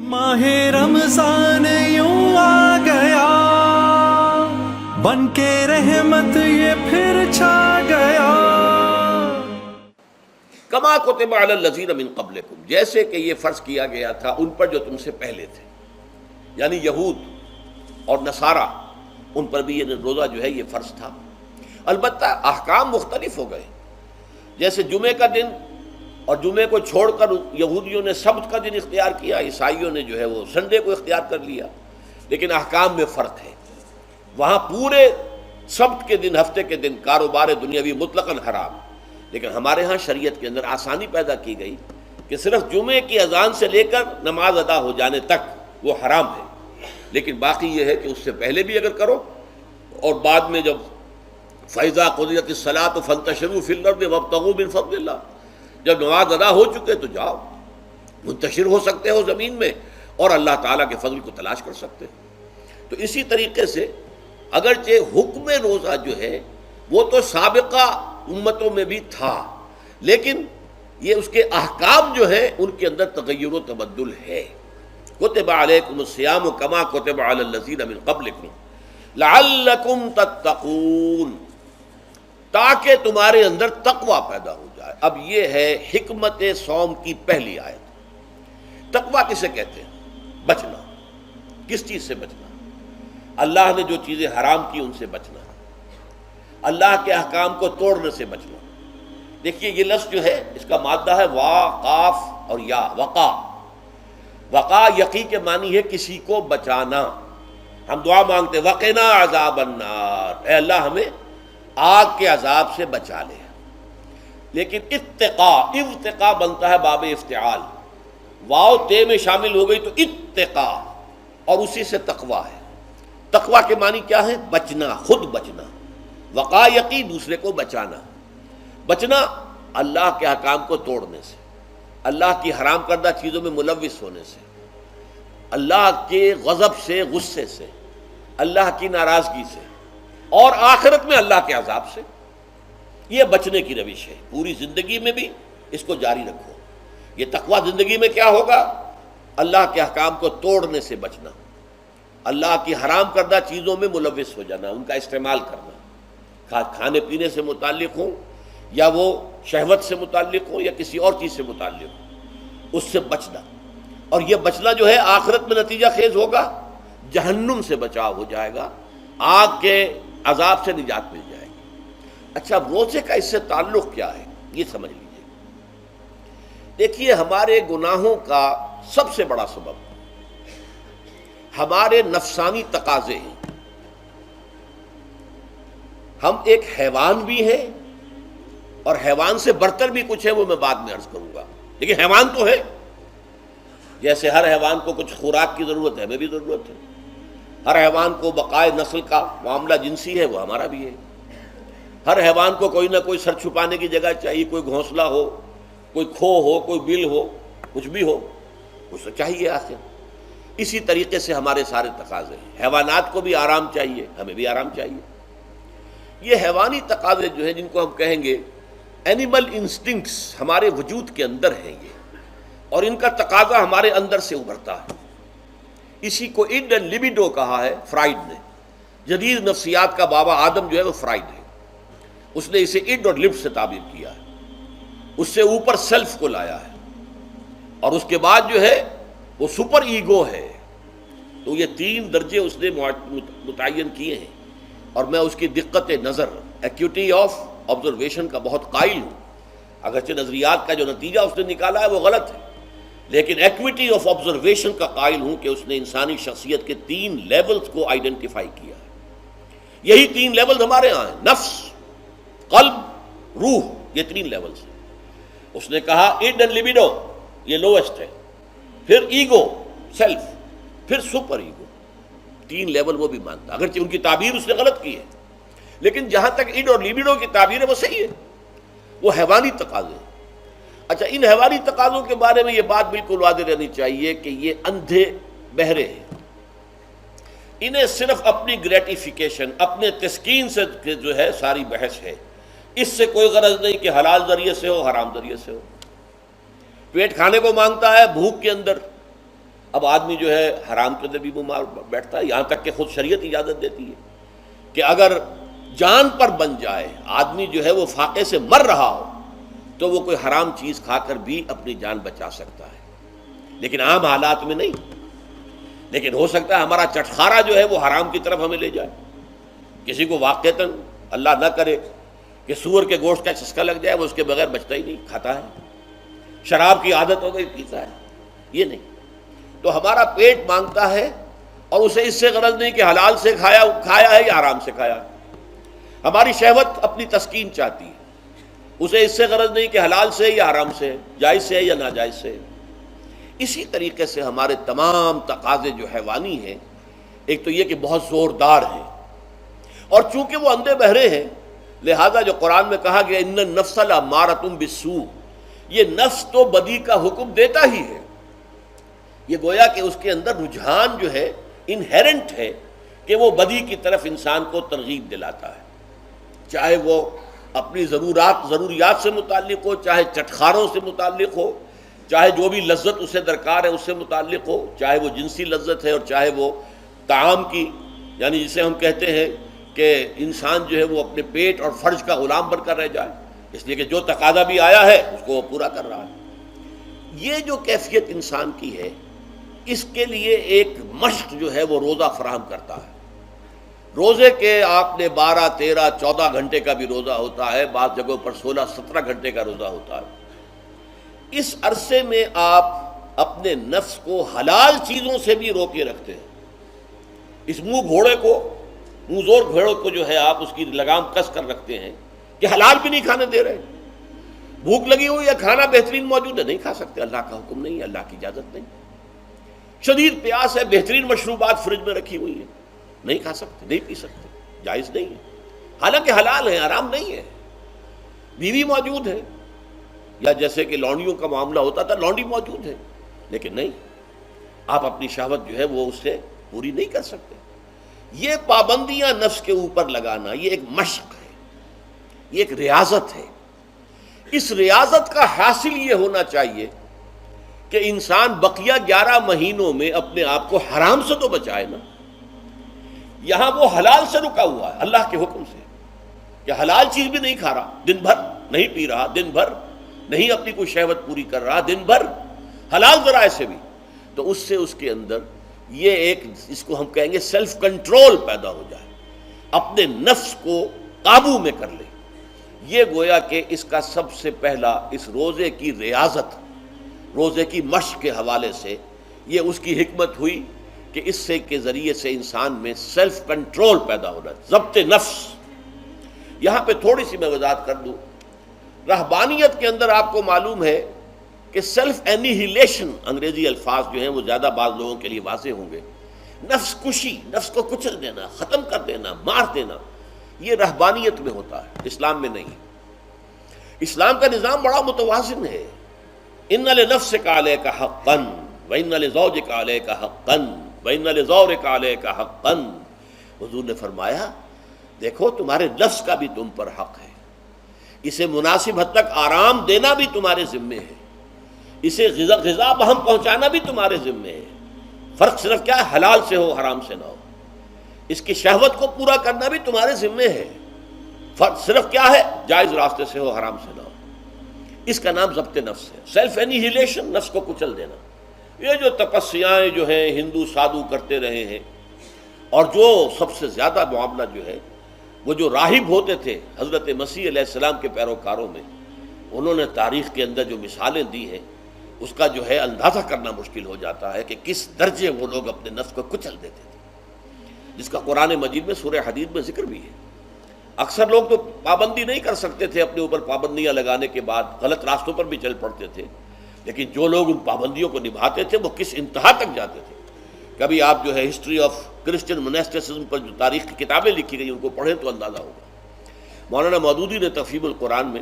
ماہ رمضان یوں آ گیا بن کے رحمت یہ پھر چھا گیا. کما کتب علی الذین من قبلکم، جیسے کہ یہ فرض کیا گیا تھا ان پر جو تم سے پہلے تھے، یعنی یہود اور نصارہ، ان پر بھی یہ روزہ جو ہے یہ فرض تھا. البتہ احکام مختلف ہو گئے. جیسے جمعے کا دن اور جمعے کو چھوڑ کر یہودیوں نے سبت کا دن اختیار کیا، عیسائیوں نے جو ہے وہ سنڈے کو اختیار کر لیا، لیکن احکام میں فرق ہے. وہاں پورے سبت کے دن، ہفتے کے دن کاروبار دنیاوی مطلقاً حرام، لیکن ہمارے ہاں شریعت کے اندر آسانی پیدا کی گئی کہ صرف جمعے کی اذان سے لے کر نماز ادا ہو جانے تک وہ حرام ہے، لیکن باقی یہ ہے کہ اس سے پہلے بھی اگر کرو اور بعد میں جب فَإِذَا قُضِيَتِ الصَّلَاةُ فَانتَشِرُوا فِي الْأَرْضِ وَابْتَغُوا مِن فَضْلِ اللَّهِ، جب نماز ادا ہو چکے تو جاؤ، منتشر ہو سکتے ہو زمین میں اور اللہ تعالیٰ کے فضل کو تلاش کر سکتے ہو. تو اسی طریقے سے اگرچہ حکم روزہ جو ہے وہ تو سابقہ امتوں میں بھی تھا، لیکن یہ اس کے احکام جو ہیں ان کے اندر تغیر و تبدل ہے. کتب علیکم الصیام کما کتب علی الذین من قبلکم لعلکم تتقون، تاکہ تمہارے اندر تقوی پیدا ہو جائے. اب یہ ہے حکمت صوم کی پہلی آیت. تقوی کسے کہتے ہیں؟ بچنا. کس چیز سے بچنا؟ اللہ نے جو چیزیں حرام کی ان سے بچنا، اللہ کے احکام کو توڑنے سے بچنا. دیکھیے یہ لفظ جو ہے اس کا مادہ ہے وا، قاف اور یا، وقا. وقا یقی کے معنی ہے کسی کو بچانا. ہم دعا مانگتے وقنا عذاب النار، اے اللہ ہمیں آگ کے عذاب سے بچا لے. لیکن اتقا بنتا ہے باب افتعال، واو تے میں شامل ہو گئی تو اتقا، اور اسی سے تقوی ہے. تقوی کے معنی کیا ہے؟ بچنا، خود بچنا. وقا یقی دوسرے کو بچانا. بچنا اللہ کے احکام کو توڑنے سے، اللہ کی حرام کردہ چیزوں میں ملوث ہونے سے، اللہ کے غضب سے، غصے سے، اللہ کی ناراضگی سے، اور آخرت میں اللہ کے عذاب سے. یہ بچنے کی روش ہے. پوری زندگی میں بھی اس کو جاری رکھو. یہ تقوی زندگی میں کیا ہوگا؟ اللہ کے احکام کو توڑنے سے بچنا، اللہ کی حرام کردہ چیزوں میں ملوث ہو جانا، ان کا استعمال کرنا، کھانے پینے سے متعلق ہوں یا وہ شہوت سے متعلق ہو یا کسی اور چیز سے متعلق ہو، اس سے بچنا. اور یہ بچنا جو ہے آخرت میں نتیجہ خیز ہوگا، جہنم سے بچاؤ ہو جائے گا، آگ کے عذاب سے نجات مل جائے گی. اچھا روزے کا اس سے تعلق کیا ہے یہ سمجھ لیجیے. دیکھیے ہمارے گناہوں کا سب سے بڑا سبب ہمارے نفسانی تقاضے ہیں. ہم ایک حیوان بھی ہیں اور حیوان سے برتر بھی کچھ ہے، وہ میں بعد میں عرض کروں گا، لیکن حیوان تو ہے. جیسے ہر حیوان کو کچھ خوراک کی ضرورت ہے، ہمیں بھی ضرورت ہے. ہر حیوان کو بقائے نسل کا معاملہ جنسی ہے، وہ ہمارا بھی ہے. ہر حیوان کو کوئی نہ کوئی سر چھپانے کی جگہ چاہیے، کوئی گھونسلہ ہو، کوئی کھو ہو، کوئی بل ہو، کچھ بھی ہو، اسے چاہیے آخر. اسی طریقے سے ہمارے سارے تقاضے ہیں. حیوانات کو بھی آرام چاہیے، ہمیں بھی آرام چاہیے. یہ حیوانی تقاضے جو ہیں جن کو ہم کہیں گے اینیمل انسٹنکٹس، ہمارے وجود کے اندر ہیں یہ، اور ان کا تقاضا ہمارے اندر سے ابھرتا ہے. اسی کو اڈ اینڈ لیبیڈو کہا ہے فرائڈ نے. جدید نفسیات کا بابا آدم جو ہے وہ فرائڈ ہے. اس نے اسے اڈ اور لب سے تعبیر کیا ہے، اس سے اوپر سیلف کو لایا ہے، اور اس کے بعد جو ہے وہ سپر ایگو ہے. تو یہ تین درجے اس نے متعین کیے ہیں، اور میں اس کی دقت نظر، ایکیوٹی آف آبزرویشن کا بہت قائل ہوں. اگرچہ نظریات کا جو نتیجہ اس نے نکالا ہے وہ غلط ہے، لیکن ایکویٹی آف آبزرویشن کا قائل ہوں کہ اس نے انسانی شخصیت کے 3 لیولز کو آئیڈینٹیفائی کیا ہے. یہی 3 لیولز ہمارے ہاں ہیں، نفس، قلب، روح. یہ 3 لیولز ہیں. اس نے کہا اڈ اینڈ لیبیڈو یہ لوسٹ ہے، پھر ایگو، سیلف، پھر سپر ایگو. 3 لیول وہ بھی مانتا، اگرچہ ان کی تعبیر اس نے غلط کی ہے، لیکن جہاں تک اڈ اور لیبیڈو کی تعبیر ہے وہ صحیح ہے. وہ حیوانی تقاضے ہیں. اچھا ان حیوانی تقاضوں کے بارے میں یہ بات بالکل واضح رہنی چاہیے کہ یہ اندھے بہرے ہیں. انہیں صرف اپنی گریٹیفیکیشن، اپنے تسکین سے جو ہے ساری بحث ہے. اس سے کوئی غرض نہیں کہ حلال ذریعے سے ہو، حرام ذریعے سے ہو. پیٹ کھانے کو مانگتا ہے بھوک کے اندر، اب آدمی جو ہے حرام کے اندر بھی بیمار بیٹھتا ہے، یہاں تک کہ خود شریعت اجازت دیتی ہے کہ اگر جان پر بن جائے آدمی جو ہے وہ فاقے سے مر رہا ہو تو وہ کوئی حرام چیز کھا کر بھی اپنی جان بچا سکتا ہے، لیکن عام حالات میں نہیں۔ لیکن ہو سکتا ہے ہمارا چٹخارا جو ہے وہ حرام کی طرف ہمیں لے جائے، کسی کو واقعتاً اللہ نہ کرے کہ سور کے گوشت کا چسکا لگ جائے، وہ اس کے بغیر بچتا ہی نہیں، کھاتا ہے، شراب کی عادت ہو گئی پیتا ہے، یہ نہیں۔ تو ہمارا پیٹ مانگتا ہے اور اسے اس سے غرض نہیں کہ حلال سے کھایا ہے یا حرام سے کھایا ہے۔ ہماری شہوت اپنی تسکین چاہتی ہے، اسے اس سے غرض نہیں کہ حلال سے یا حرام سے، جائز سے یا ناجائز سے۔ اسی طریقے سے ہمارے تمام تقاضے جو حیوانی ہیں، ایک تو یہ کہ بہت زوردار ہیں، اور چونکہ وہ اندھے بہرے ہیں لہذا جو قرآن میں کہا گیا ان النفس لامارۃ بالسوء، یہ نفس تو بدی کا حکم دیتا ہی ہے، یہ گویا کہ اس کے اندر رجحان جو ہے انہیرنٹ ہے کہ وہ بدی کی طرف انسان کو ترغیب دلاتا ہے، چاہے وہ اپنی ضروریات سے متعلق ہو، چاہے چٹخاروں سے متعلق ہو، چاہے جو بھی لذت اسے درکار ہے اس سے متعلق ہو، چاہے وہ جنسی لذت ہے اور چاہے وہ طعام کی، یعنی جسے ہم کہتے ہیں کہ انسان جو ہے وہ اپنے پیٹ اور فرج کا غلام بن کر رہ جائے، اس لیے کہ جو تقاضا بھی آیا ہے اس کو وہ پورا کر رہا ہے۔ یہ جو کیفیت انسان کی ہے، اس کے لیے ایک مشق جو ہے وہ روزہ فراہم کرتا ہے۔ روزے کے آپ نے 12، 13، 14 گھنٹے کا بھی روزہ ہوتا ہے، بعض جگہوں پر 16، 17 گھنٹے کا روزہ ہوتا ہے۔ اس عرصے میں آپ اپنے نفس کو حلال چیزوں سے بھی روکے رکھتے ہیں۔ اس منہ زور گھوڑے کو جو ہے آپ اس کی لگام کس کر رکھتے ہیں کہ حلال بھی نہیں کھانے دے رہے، بھوک لگی ہوئی ہے، کھانا بہترین موجود ہے، نہیں کھا سکتے، اللہ کا حکم نہیں ہے، اللہ کی اجازت نہیں۔ شدید پیاس ہے، بہترین مشروبات فریج میں رکھی ہوئی ہے، نہیں کھا سکتے، نہیں پی سکتے، جائز نہیں ہے، حالانکہ حلال ہے، حرام نہیں ہے۔ بیوی موجود ہے، یا جیسے کہ لونڈیوں کا معاملہ ہوتا تھا، لونڈی موجود ہے، لیکن نہیں، آپ اپنی شہوت جو ہے وہ اس سے پوری نہیں کر سکتے۔ یہ پابندیاں نفس کے اوپر لگانا، یہ ایک مشق ہے، یہ ایک ریاضت ہے۔ اس ریاضت کا حاصل یہ ہونا چاہیے کہ انسان بقیہ 11 مہینوں میں اپنے آپ کو حرام سے تو بچائے نا۔ یہاں وہ حلال سے رکا ہوا ہے اللہ کے حکم سے، کہ حلال چیز بھی نہیں کھا رہا، دن بھر نہیں پی رہا، دن بھر نہیں اپنی کوئی شہوت پوری کر رہا، دن بھر حلال ذرائع سے بھی، تو اس سے اس کے اندر یہ ایک، اس کو ہم کہیں گے سیلف کنٹرول پیدا ہو جائے، اپنے نفس کو قابو میں کر لے۔ یہ گویا کہ اس کا سب سے پہلا اس روزے کی ریاضت، روزے کی مشق کے حوالے سے یہ اس کی حکمت ہوئی کہ اس سے کے ذریعے سے انسان میں سیلف کنٹرول پیدا ہو رہا ہے، ضبط نفس۔ یہاں پہ تھوڑی سی میں وضاحت کر دوں، رہبانیت کے اندر آپ کو معلوم ہے کہ سیلف اینیہیلیشن، انگریزی الفاظ جو ہیں وہ زیادہ بعض لوگوں کے لیے واضح ہوں گے، نفس کشی، نفس کو کچل دینا، ختم کر دینا، مار دینا، یہ رہبانیت میں ہوتا ہے، اسلام میں نہیں۔ اسلام کا نظام بڑا متوازن ہے۔ ان لنفسک علیک حقا وان لزوجک علیک حقا وان لزورک علیک حقا۔ حضور نے فرمایا دیکھو تمہارے نفس کا بھی تم پر حق ہے، اسے مناسب حد تک آرام دینا بھی تمہارے ذمے ہے، اسے غذا بہم پہنچانا بھی تمہارے ذمے ہے۔ فرق صرف کیا ہے، حلال سے ہو حرام سے نہ ہو۔ اس کی شہوت کو پورا کرنا بھی تمہارے ذمے ہے، فرق صرف کیا ہے، جائز راستے سے ہو حرام سے نہ ہو۔ اس کا نام ضبط نفس ہے، سیلف اینیہیلیشن، نفس کو کچل دینا۔ یہ جو تپسیاں جو ہیں ہندو سادھو کرتے رہے ہیں، اور جو سب سے زیادہ معاملہ جو ہے وہ جو راہب ہوتے تھے حضرت مسیح علیہ السلام کے پیروکاروں میں، انہوں نے تاریخ کے اندر جو مثالیں دی ہیں اس کا جو ہے اندازہ کرنا مشکل ہو جاتا ہے کہ کس درجے وہ لوگ اپنے نفس کو کچل دیتے تھے، جس کا قرآن مجید میں سورہ حدید میں ذکر بھی ہے۔ اکثر لوگ تو پابندی نہیں کر سکتے تھے، اپنے اوپر پابندیاں لگانے کے بعد غلط راستوں پر بھی چل پڑتے تھے، لیکن جو لوگ ان پابندیوں کو نبھاتے تھے وہ کس انتہا تک جاتے تھے۔ کبھی آپ جو ہے ہسٹری آف کرسچن مناسٹسزم پر جو تاریخ کی کتابیں لکھی گئی ان کو پڑھیں تو اندازہ ہوگا۔ مولانا مودودی نے تفہیم القرآن میں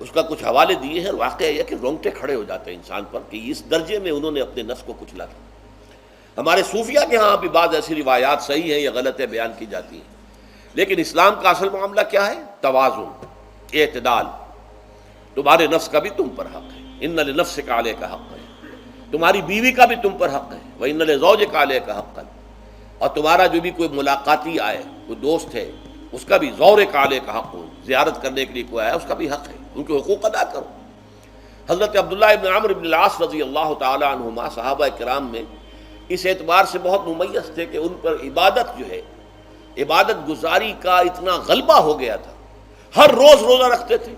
اس کا کچھ حوالے دیے ہیں، اور واقعہ یہ کہ رونگٹے کھڑے ہو جاتے ہیں انسان پر کہ اس درجے میں انہوں نے اپنے نفس کو کچلا تھا۔ ہمارے صوفیہ کے ہاں بھی بعض ایسی روایات صحیح ہیں یا غلط بیان کی جاتی ہیں، لیکن اسلام کا اصل معاملہ کیا ہے، توازن، اعتدال۔ تمہارے نفس کا بھی تم پر حق ہے، ان لنفسک علیک حق ہے، تمہاری بیوی کا بھی تم پر حق ہے، وَإِنَّ لِزَوْجِكَ عَلَيْكَ حَقًّا، اور تمہارا جو بھی کوئی ملاقاتی آئے، کوئی دوست ہے، اس کا بھی زورِكَ عَلَيْكَ حَقٌّ، زیارت کرنے کے لیے کوئی آیا اس کا بھی حق ہے، ان کے حقوق ادا کرو۔ حضرت عبداللہ ابن عمرو ابن العاص رضی اللہ تعالی عنہما صحابہ کرام میں اس اعتبار سے بہت ممیز تھے کہ ان پر عبادت جو ہے، عبادت گزاری کا اتنا غلبہ ہو گیا تھا، ہر روز روزہ رکھتے تھے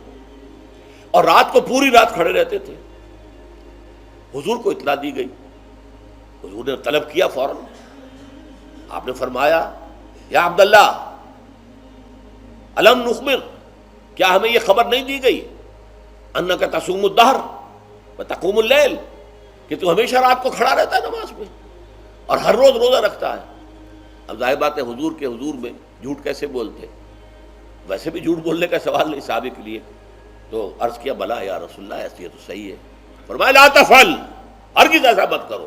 اور رات کو پوری رات کھڑے رہتے تھے۔ حضور کو اطلاع دی گئی، حضور نے طلب کیا فوراً، آپ نے فرمایا یا عبداللہ الم نخبر، کیا ہمیں یہ خبر نہیں دی گئی انک تصوم الدہر وتقوم اللیل، کہ تو ہمیشہ رات کو کھڑا رہتا ہے نماز میں اور ہر روز روزہ رکھتا ہے۔ اب ظاہر بات ہے حضور کے حضور میں جھوٹ کیسے بولتے، ویسے بھی جھوٹ بولنے کا سوال نہیں صحابہ کے لیے، تو عرض کیا بلا یا رسول اللہ ایسی تو صحیح ہے، فرمایا لا تفعل، ہرگز ایسا مت کرو،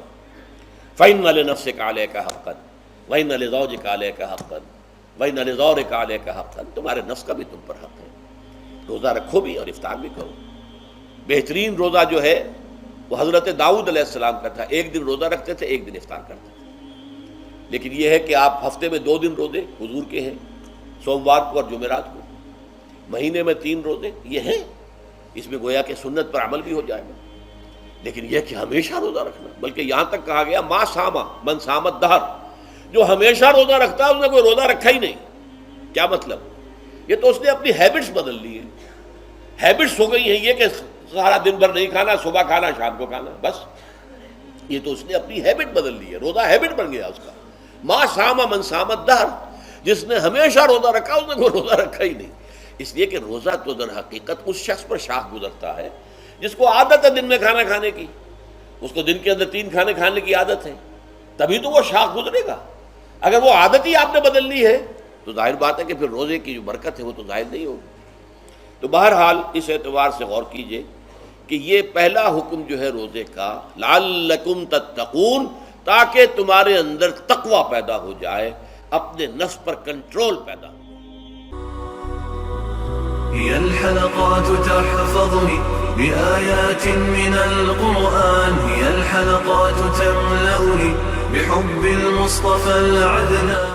فإن لنفسك عليك حقا وإن لزوجك عليك حقا وإن لزورك عليك حقا، تمہارے نفس کا بھی تم پر حق ہے، روزہ رکھو بھی اور افطار بھی کرو۔ بہترین روزہ جو ہے وہ حضرت داؤد علیہ السلام کا تھا، ایک دن روزہ رکھتے تھے، ایک دن افطار کرتے تھے، لیکن یہ ہے کہ آپ ہفتے میں 2 دن روزے حضور کے ہیں، سوموار کو اور جمعرات کو، مہینے میں 3 روزے یہ ہیں، اس میں گویا کہ سنت پر عمل بھی ہو جائے گا، لیکن یہ کہ ہمیشہ روزہ رکھنا، بلکہ یہاں تک کہا گیا ما صام من صام الدہر، جو ہمیشہ روزہ رکھتا ہے اس نے کوئی روزہ رکھا ہی نہیں۔ کیا مطلب؟ یہ تو اس نے اپنی ہیبٹس بدل لی ہیں، ہیبٹس ہو گئی ہیں یہ کہ سارا دن بھر نہیں کھانا، صبح کھانا شام کو کھانا، بس یہ تو اس نے اپنی ہیبٹ بدل لی ہے، روزہ ہیبٹ بن گیا اس کا۔ ما صام من صام الدہر، جس نے ہمیشہ روزہ رکھا اس نے کوئی روزہ رکھا ہی نہیں، اس لیے کہ روزہ تو در حقیقت اس شخص پر شاخ گزرتا ہے جس کو عادت ہے دن میں کھانا کھانے کی، اس کو دن کے اندر 3 کھانے کھانے کی عادت ہے، تبھی تو وہ شاخ گزرے گا۔ اگر وہ عادت ہی آپ نے بدل لی ہے تو ظاہر بات ہے کہ پھر روزے کی جو برکت ہے وہ تو ظاہر نہیں ہوگی۔ تو بہرحال اس اعتبار سے غور کیجئے کہ یہ پہلا حکم جو ہے روزے کا، لعلکم تتقون، تاکہ تمہارے اندر تقوی پیدا ہو جائے، اپنے نفس پر کنٹرول پیدا ہو۔ هي الحلقات تحفظني بآيات من القرآن، هي الحلقات تملأني بحب المصطفى العدنان.